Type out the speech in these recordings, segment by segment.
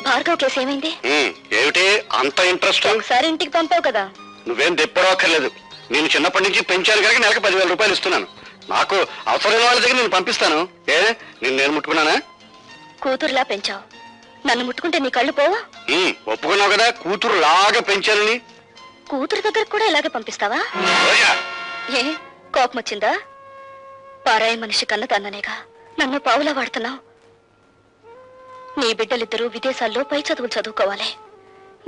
Bhargav case ఏమైంది? ఏమిటి అంత ఇంట్రెస్ట్? ఒకసారి ఇంటికి పంపావు కదా. నువ్వేం తెప్పడక్కర్లేదు. నేను చిన్నప్పటి నుంచి పెంచాను కనుక నెలకు 10,000 రూపాయలు ఇస్తున్నాను. నాకు అవసరమైన వాళ్ళ దగ్గర నేను పంపిస్తాను. నేను ముట్టుకున్నానా? కూతురులా పెంచావు, నన్ను ముట్టుకుంటే నీ కళ్ళు పోవా? ఒప్పుకున్నావు కదా కూతురు లాగా పెంచాలని. కూతురు దగ్గర కూడా ఇలాగే పంపిస్తావా? ఏ కోపం వచ్చిందా? పారాయి మనిషి కన్నదాన్ననేగా నన్ను పావులా వాడుతున్నావు. నీ బిడ్డలిద్దరూ విదేశాల్లో పై చదువులు చదువుకోవాలి.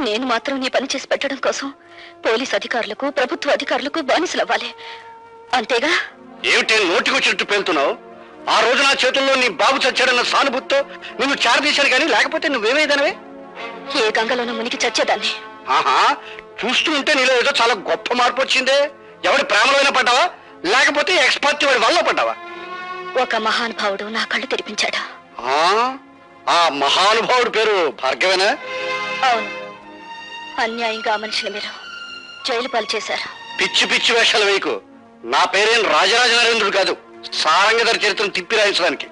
నేను మాత్రం నీ పని చేసి పెట్టడం కోసం పోలీస్ అధికారులకు, ప్రభుత్వ అధికారులకు బానిసలవ్వాలి. అంతేగా? ఏమిటి నోటికొచ్చినట్టు పేలుతున్నావు? ఆ రోజు నా చేతుల్లో నీ బాబు చచ్చాడన్న సానుభూతితో నిన్ను చారదీశాను కానీ లేకపోతే నువ్వేమేదనవే? ఏ గంగలోనూ మునిగి చచ్చేదాన్ని. ఆహా, చూస్తూ ఉంటే నీలో ఏదో చాలా గొప్ప మార్పు వచ్చిందే. ఎవడి ప్రేమలోనే పడ్డావా లేకపోతే ఎక్స్‌పార్టీ వాడి వల్ల పడ్డావా? ఒక మహానుభావుడు నా కళ్ళు తెరిపించాడు. ఆ మహానుభావుడు పేరు భార్గవేనా? అవును. అన్యాయంగా ఆ మనిషిని మీరు జైలు పాలు చేశారు. పిచ్చి పిచ్చి వేషాలు వేయకు. నా పేరేం రాజరాజ నరేంద్రుడు కాదు, సారంగధర చరిత్రను తిప్పి రాయించడానికి.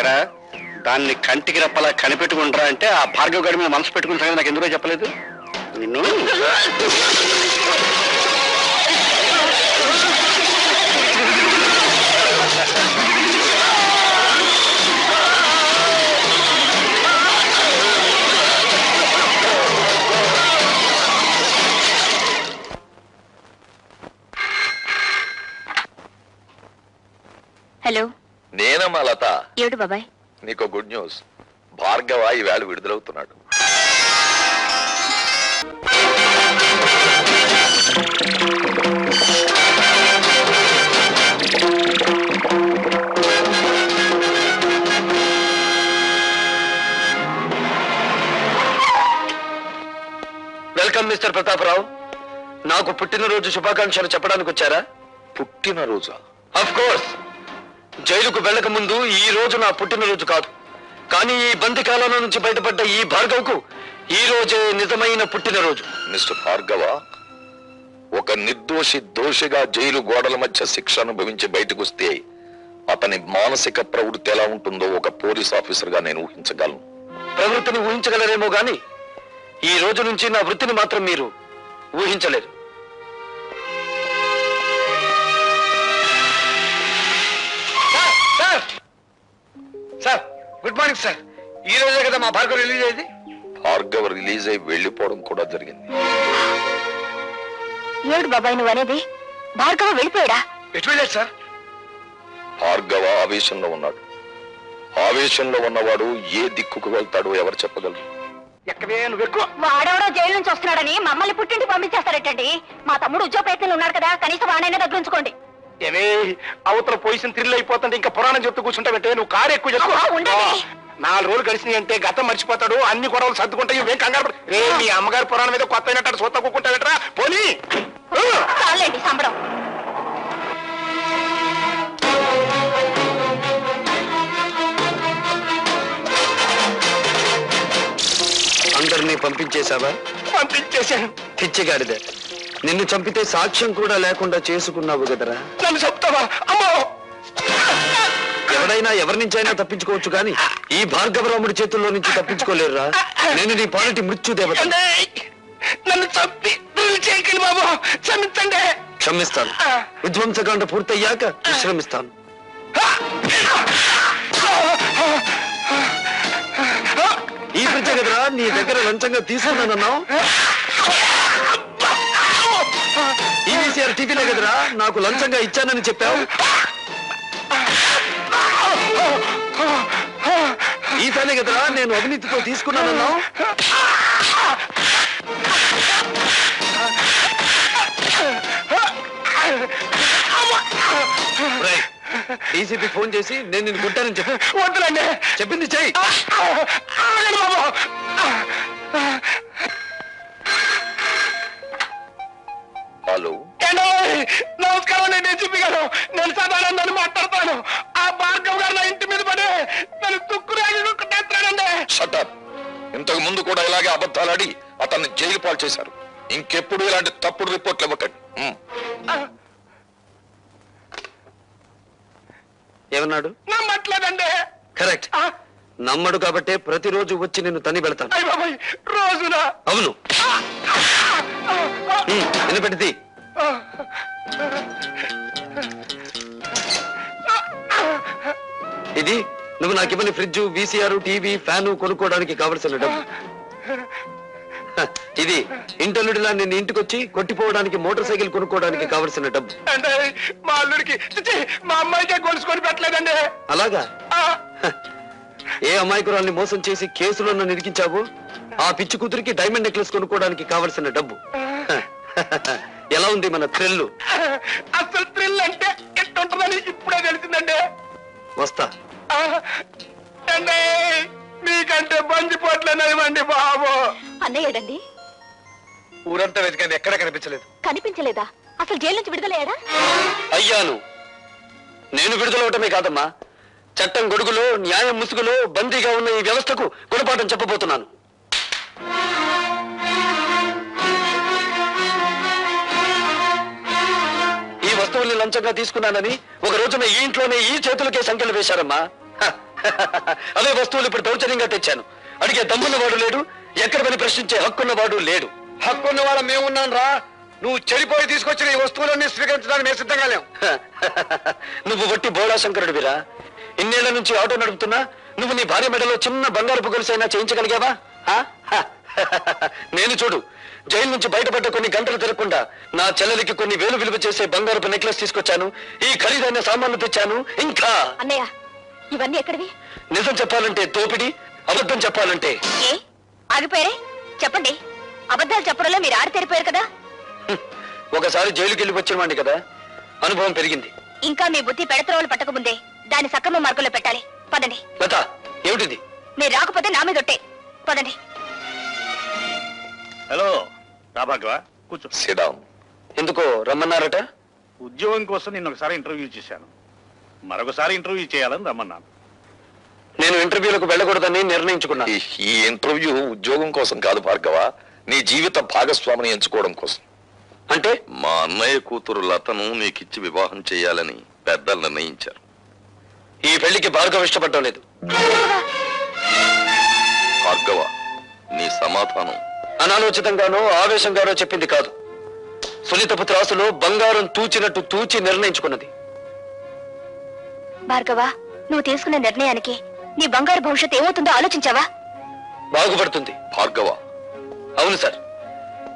ఏరా, దాన్ని కంటికి రెప్పలా కనిపెట్టుకుంటారా అంటే ఆ భార్గవ్ గారి మీద మనసు పెట్టుకున్న సంగతి నాకు ఎందుకో చెప్పలేదు. నిన్ను హలో, నేనమ్మా లత. ఏడు బాబాయ్? నీకు గుడ్ న్యూస్. భార్గవ ఈవేళ విడుదలవుతున్నాడు. Welcome mister Pratap Rao. నాకు పుట్టినరోజు శుభాకాంక్షలు చెప్పడానికి వచ్చారా? పుట్టినరోజా? Of course. జైలుకు వెళ్ళక ముందు ఈ రోజు నా పుట్టినరోజు కాదు, కానీ ఈ బందికాలంలో నుంచి బయటపడ్డ ఈ భార్గవ్కు ఈ రోజే నిజమైన పుట్టినరోజు. మిస్టర్ భార్గవ, ఒక నిర్దోషి దోషిగా జైలు గోడల మధ్య శిక్ష అనుభవించి బయటకు వస్తే అతని మానసిక ప్రవృత్తి ఎలా ఉంటుందో ఒక పోలీస్ ఆఫీసర్ గా నేను ఊహించగలను. ప్రవృత్తిని ఊహించగలరేమో గాని ఈ రోజు నుంచి నా వృత్తిని మాత్రం మీరు ఊహించలేరు. Sir, good morning sir. ఈ రోజే కదా మా భార్గవ్ రిలీజ్ అయ్యింది. భార్గవ్ రిలీజ్ అయి వెళ్లిపోవడం కూడా జరిగింది. ఏడు బాబాయ్ నువ్వు అనేది? భార్గవ వెళ్ళిపోయాడా? ఎటు వెళ్ళాడు సార్? భార్గవ ఆవేశంలో ఉన్నాడు. ఆవేశంలో ఉన్నవాడు ఏ దిక్కుకు వెళ్తాడో ఎవరు చెప్పగలరు? వాడెవడో జైలు నుంచి వస్తున్నాడని మమ్మల్ని పుట్టింటి పంపించేస్తారటండి. మా తమ్ముడు ఉద్యోగ ప్రయత్నంలో ఉన్నాడు కదా, కనీసం వాడైనా దగ్గర ఉంచుకోండి. ఏమే అవతల పొజిషన్ థ్రిల్ అయిపోతుంటే ఇంకా పురాణం చెప్తూ కూర్చుంటావంటే నువ్వు కారు ఎక్కువ చేసుకో. 4 రోజులు గడిచినాయి అంటే గతం మర్చిపోతాడు, అన్ని గొడవలు సర్దుకుంటాయి. ఇవేం కంగారు మీ అమ్మగారి పురాణం మీద కొత్త అయినట్టు సొత్త కూకుంటావేట్రా పోనీ. చాలండి సంబరం. అందరినీ పంపించేశావా? పంపించేశాను. పిచ్చిగాడిదే, నిన్ను చంపితే సాక్ష్యం కూడా లేకుండా చేసుకున్నావు కదరా. నన్ను చెప్తావా? అమ్మో, ఎవడైనా ఎవరి నుంచి అయినా తప్పించుకోవచ్చు కానీ ఈ భార్గవరాముడి చేతుల్లో నుంచి తప్పించుకోలేరురా. నేను నీ పాలిటి మృత్యు దేవత. నన్ను చంపి చేయకండి బాబు, క్షమించండి. క్షమిస్తాను. విధ్వంసకాండ పూర్తయ్యాక విశ్రమిస్తాను. ఈ పిచ్చ కదరా నీ దగ్గర లంచంగా తీసుకున్నానన్నావు. ఈవీసీఆర్ టీవీలో కదరా నాకు లంచంగా ఇచ్చానని చెప్పావు. ఈసారి కదరా నేను అవినీతితో తీసుకున్నానన్నావు. డీసీపీ ఫోన్ చేసి నేను నిన్ను కొట్టానని చెప్పి వద్దులండి చెప్పింది చెయ్యి. హలో, నమస్కారం. నేను డీసీపీ గారు, నేను సదానందాన్ని మాట్లాడతాను. ఆ భార్గవ్ గారు నా ఇంటి మీద పడి నన్ను తుక్కురాజుకుంటానండి. షటప్. ఇంతకు ముందు కూడా ఇలాగే అబద్ధాలాడి అతన్ని జైలు పాలు చేశారు. ఇంకెప్పుడు ఇలాంటి తప్పుడు రిపోర్ట్లు ఇవ్వకండి. ఏమన్నాడు? నమ్మట్లేదండి. కరెక్ట్. నమ్మడు కాబట్టే ప్రతిరోజు వచ్చి నిన్ను తని వెళతాను. రోజునా? అవును. వినపెట్టింది. ఇది నువ్వు నాకివ్వని ఫ్రిడ్జ్, వీసీఆర్, టీవీ, ఫ్యాను కొనుక్కోవడానికి కావలసిన డబ్బు. ఇది ఇంటల్లుడిలా నిన్ను ఇంటికొచ్చి కొట్టిపోవడానికి మోటార్ సైకిల్ కొనుక్కోవడానికి కావలసిన డబ్బు. అంటే మా అల్లుడికి మా అమ్మాయికే గొలుసుకొని పెట్టలేదండి. అలాగా? ఏ అమాయకురాల్ని మోసం చేసి కేసులో నన్ను ఇరికించావు ఆ పిచ్చి కూతురికి డైమండ్ నెక్లెస్ కొనుక్కోవడానికి కావలసిన డబ్బు. ఎలా ఉంది మన థ్రిల్లు? అసలు థ్రిల్ అంటే ఎట్టుంటుందని ఇప్పుడే తెలిసిందండి. వస్తా. అండి మీకంటే బంజిపోట్లేనివ్వండి బాబు. అన్నయ్యడండి? ఊరంతా వెతికాను, ఎక్కడ కనిపించలేదు. కనిపించలేదా? అసలు జైలు నుంచి విడుదలయ్యాడా? అయ్యాను. నేను విడుదలవటమే కాదమ్మా, చట్టం గొడుగులో న్యాయం ముసుగులో బందీగా ఉన్న ఈ వ్యవస్థకు గుణపాఠం చెప్పబోతున్నాను. ఈ వస్తువుల్ని లంచంగా తీసుకున్నానని ఒక రోజున ఈ ఇంట్లోనే ఈ చేతులకే సంఖ్యలు వేశారమ్మా. అదే వస్తువులు ఇప్పుడు దౌర్జన్యంగా తెచ్చాను. అడిగే దమ్మున్నవాడు లేడు, ఎక్కడ పని ప్రశ్నించే హక్కున్నవాడు లేడు. హక్కున్న వాళ్ళ మేమున్నాను రా. నువ్వు చెడిపోయి తీసుకొచ్చిన ఈ వస్తువులన్నీ స్వీకరించడానికి మేము సిద్ధంగా లేవు. నువ్వు వట్టి బోడా శంకరుడివిరా. ఇన్నేళ్ల నుంచి ఆటో నడుపుతున్నా నువ్వు నీ భార్య మెడలో చిన్న బంగారు గొలుసైనా చేయించగలిగావా? నేను చూడు, జైలు నుంచి బయటపడ్డ కొన్ని గంటలు తిరగకుండా నా చెల్లెలికి కొన్ని వేలు విలువ చేసే బంగారపు నెక్లెస్ తీసుకొచ్చాను, ఈ ఖరీదైన సామాన్లు తెచ్చాను. ఇంకా అన్నయ్య ఇవన్నీ ఎక్కడివి? నిజం చెప్పాలంటే దోపిడి, అబద్ధం చెప్పాలంటే ఏ ఆగిపోయారే? చెప్పండి. అబద్ధాలు చెప్పడంలో మీరు ఆడితేరిపోయారు కదా. ఒకసారి జైలుకి వెళ్ళి వచ్చిన వాడిని కదా, అనుభవం పెరిగింది. ఇంకా మీ బుద్ధి పెడత్రోవలు పట్టకముందే దాన్ని సక్రమ మార్గంలో పెట్టాలి. పదండి. లత, ఏమిటిది? మీరు రాకపోతే నా మీద ఒట్టే. పదండి. హలో రాభాగవ, కూర్చో. సిడాం. ఎందుకో రమ్మన్నారట? ఉద్యోగం కోసం నిన్న ఒకసారి ఇంటర్వ్యూ చేశాను, మరొకసారి ఇంటర్వ్యూ చేయాలని రమ్మన్నాను. నేను ఇంటర్వ్యూలకు వెళ్ళకూడదని నిర్ణయించుకున్నాను. ఈ ఇంటర్వ్యూ ఉద్యోగం కోసం కాదు భార్గవ, నీ జీవిత భాగస్వామిని ఎంచుకోవడం కోసం. అంటే మా అన్నయ్య కూతురు లతను నీకిచ్చి వివాహం చేయాలని పెద్దలు నిర్ణయించారు. ఈ పెళ్లికి భార్గవ ఇష్టపడటం లేదు. భార్గవ, నీ సమాధానం అనాలోచితంగానో ఆవేశంగానో చెప్పింది కాదు. సునీతపు త్రాసులో బంగారం తూచినట్టు తూచి నిర్ణయించుకున్నది. భార్గవ, నువ్వు తీసుకున్న నిర్ణయానికి నీ బంగారు భవిష్యత్తు ఏమవుతుందో ఆలోచించావా? బాగుపడుతుంది. భార్గవ, అవును సార్,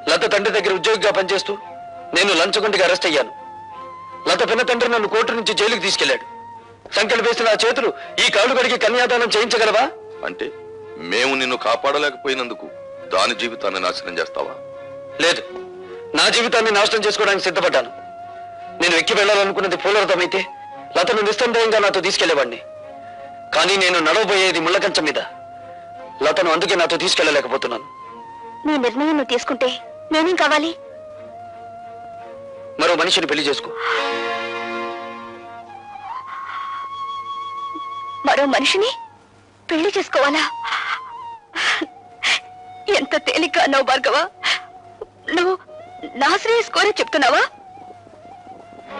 లత తండ్రి దగ్గర ఉద్యోగిగా పనిచేస్తూ నేను లంచగొండిగా అరెస్ట్ అయ్యాను. లత పిన్న తండ్రి నన్ను కోర్టు నుంచి జైలుకి తీసుకెళ్లాడు. సంఖ్యలు వేసిన ఆ చేతులు ఈ కాళ్ళు కడిగి కన్యాదానం చేయించగలవా? అంటే మేము నిన్ను కాపాడలేకపోయినందుకు దాని జీవితాన్ని నాశనం చేస్తావా? లేదు, నా జీవితాన్ని నాశనం చేసుకోవడానికి సిద్ధపడ్డాను. నేను ఎక్కి వెళ్లాలనుకున్నది పూలరథమైతే లతను నిస్సందేహంగా నాతో తీసుకెళ్లేవాడిని. కానీ నేను నడవబోయేది ముళ్ళకంచం మీద. లతను అందుకే నాతో తీసుకెళ్లలేకపోతున్నాను. నీ నిర్ణయం నువ్వు తీసుకుంటే నేనేం కావాలి? మరో మనిషిని పెళ్లి చేసుకో. మరో మనిషిని పెళ్లి చేసుకోవాలా? ఎంత తేలిక అన్నావు భార్గవ. నువ్వు నా శ్రేయస్ కోరే చెప్తున్నావా?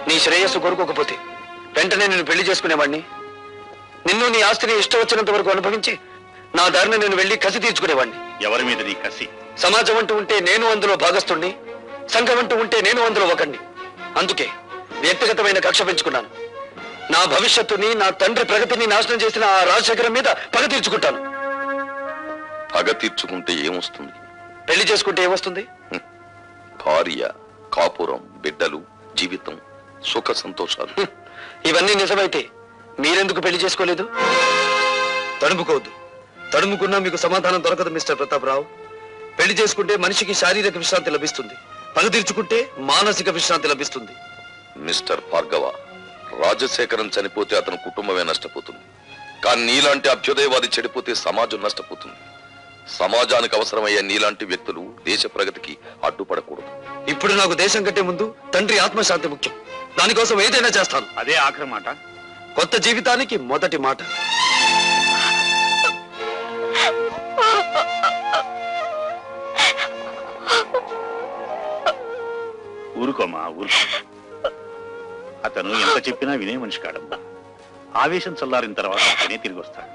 నీ శ్రేయస్సు కోరుకోకపోతే వెంటనే నేను పెళ్లి చేసుకునేవాడిని. నిన్ను నీ ఆస్తిని ఇష్టం వచ్చినంత వరకు అనుభవించి నా దారిని నేను వెళ్లి కసి తీర్చుకునేవాడిని. ఎవరి మీద నీ కసి? సమాజం అంటూ ఉంటే నేను అందులో భాగస్తుణ్ణి, సంఘం అంటూ ఉంటే నేను అందులో ఒకణ్ణి. అందుకే వ్యక్తిగతమైన కక్ష పెంచుకున్నాను. నా భవిష్యత్తుని, నా తండ్రి ప్రగతిని నాశనం చేసిన ఆ రాజశేఖరం మీద పగ తీర్చుకుంటాను. పగ తీర్చుకుంటే ఏమొస్తుంది? పెళ్లి చేసుకుంటే ఏమొస్తుంది? భార్య, కాపురం, బిడ్డలు, జీవితం, సుఖ సంతోషాలు. ఇవన్నీ నిజమైతే మీరెందుకు పెళ్లి చేసుకోలేదు? తడుముకోవద్దు. తడుముకున్నా మీకు సమాధానం దొరకదు మిస్టర్ ప్రతాపరావు. పెళ్లి చేసుకుంటే మనిషికి శారీరక విశ్రాంతి లభిస్తుంది, పగ తీర్చుకుంటే మానసిక విశ్రాంతి లభిస్తుంది. మిస్టర్ భార్గవ, రాజశేఖరం చనిపోతే అతని కుటుంబమే నష్టపోతుంది. కానీ నీలాంటి అభ్యుదయవాది చెడిపోతే సమాజం నష్టపోతుంది. సమాజానికి అవసరమయ్యే నీలాంటి వ్యక్తులు దేశ ప్రగతికి అడ్డుపడకూడదు. ఇప్పుడు నాకు దేశం కంటే ముందు తండ్రి ఆత్మశాంతి ముఖ్యం. దానికోసం ఏదైనా చేస్తాను. అదే ఆఖరి మాట. కొత్త జీవితానికి మొదటి మాట. ఊరుకోమా, ఊరుకో. అతను ఎంత చెప్పినా వినే మనిషి కాడమ్మా. ఆవేశం చల్లారిన తర్వాత అతనే తిరిగి వస్తాడు.